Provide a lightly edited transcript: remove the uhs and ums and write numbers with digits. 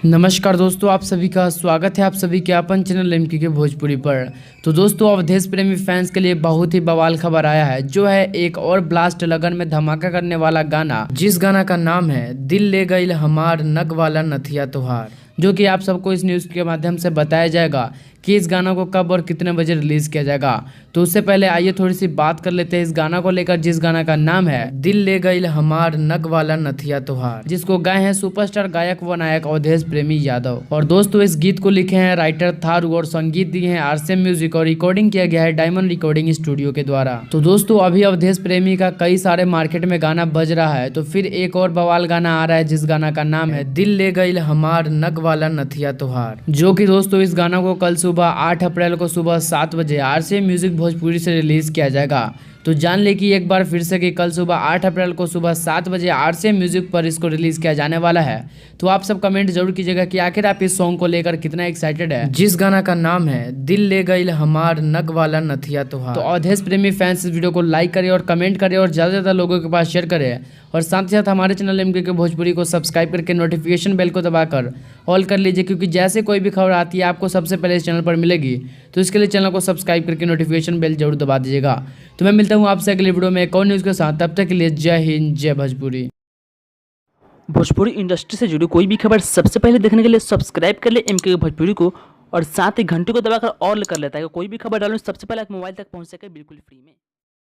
नमस्कार दोस्तों, आप सभी का स्वागत है आप सभी के अपन चैनल एमके के भोजपुरी पर। तो दोस्तों, अवधेश प्रेमी फैंस के लिए बहुत ही बवाल खबर आया है, जो है एक और ब्लास्ट लगन में धमाका करने वाला गाना, जिस गाना का नाम है दिल ले गईल हमार नग वाला नथिया तोहार, जो कि आप सबको इस न्यूज़ के माध्यम से बताया जाएगा कि इस गाना को कब और कितने बजे रिलीज किया जाएगा। तो उससे पहले आइए थोड़ी सी बात कर लेते हैं इस गाना को लेकर, जिस गाना का नाम है दिल ले गईल हमार नग वाला नथिया तोहार, जिसको गाए हैं सुपरस्टार गायक व नायक अवधेश प्रेमी यादव। और दोस्तों, इस गीत को लिखे हैं राइटर थारू और संगीत दिए हैं आरसीएम म्यूजिक और रिकॉर्डिंग किया गया है डायमंड रिकॉर्डिंग स्टूडियो के द्वारा। तो दोस्तों, अभी अवधेश प्रेमी का कई सारे मार्केट में गाना बज रहा है, तो फिर एक और बवाल गाना आ रहा है जिस गाना का नाम है दिल ले गईल हमार नग वाला नथिया तोहार, जो कि दोस्तों इस गाना को कल सुबह 8 अप्रैल को सुबह 7 बजे आरसीएम म्यूजिक भोजपुरी से रिलीज किया जाएगा। तो जान ले कि एक बार फिर से कि कल सुबह 8 अप्रैल को सुबह 7 बजे आरसीएम म्यूजिक पर इसको रिलीज किया जाने वाला है। तो आप सब कमेंट जरूर कीजिएगा कि आखिर आप इस सॉन्ग को लेकर कितना एक्साइटेड है, जिस गाना का नाम है दिल ले गईल हमार नग वाला नथिया तोहार। तो अवधेश प्रेमी फैंस इस वीडियो को लाइक करें और कमेंट करें और ज़्यादा से ज़्यादा लोगों के पास शेयर करें, और साथ ही साथ हमारे चैनल एमके के भोजपुरी को सब्सक्राइब करके नोटिफिकेशन बेल को दबाकर ऑल कर लीजिए, क्योंकि जैसे कोई भी खबर आती है आपको सबसे पहले इस चैनल पर मिलेगी। तो इसके लिए चैनल को सब्सक्राइब करके नोटिफिकेशन बेल जरूर दबा दीजिएगा। तो मैं मिलता हूँ आपसे अगले वीडियो में एक और न्यूज़ के साथ, तब तक के लिए जय हिंद जय भोजपुरी। भोजपुरी इंडस्ट्री से जुड़ी कोई भी खबर सबसे पहले देखने के लिए सब्सक्राइब कर ले एमके भोजपुरी को, और साथ ही घंटे को दबाकर ऑल कर लेता है कि कोई भी खबर डालूं सबसे पहले आप मोबाइल तक पहुंच सके बिल्कुल फ्री में।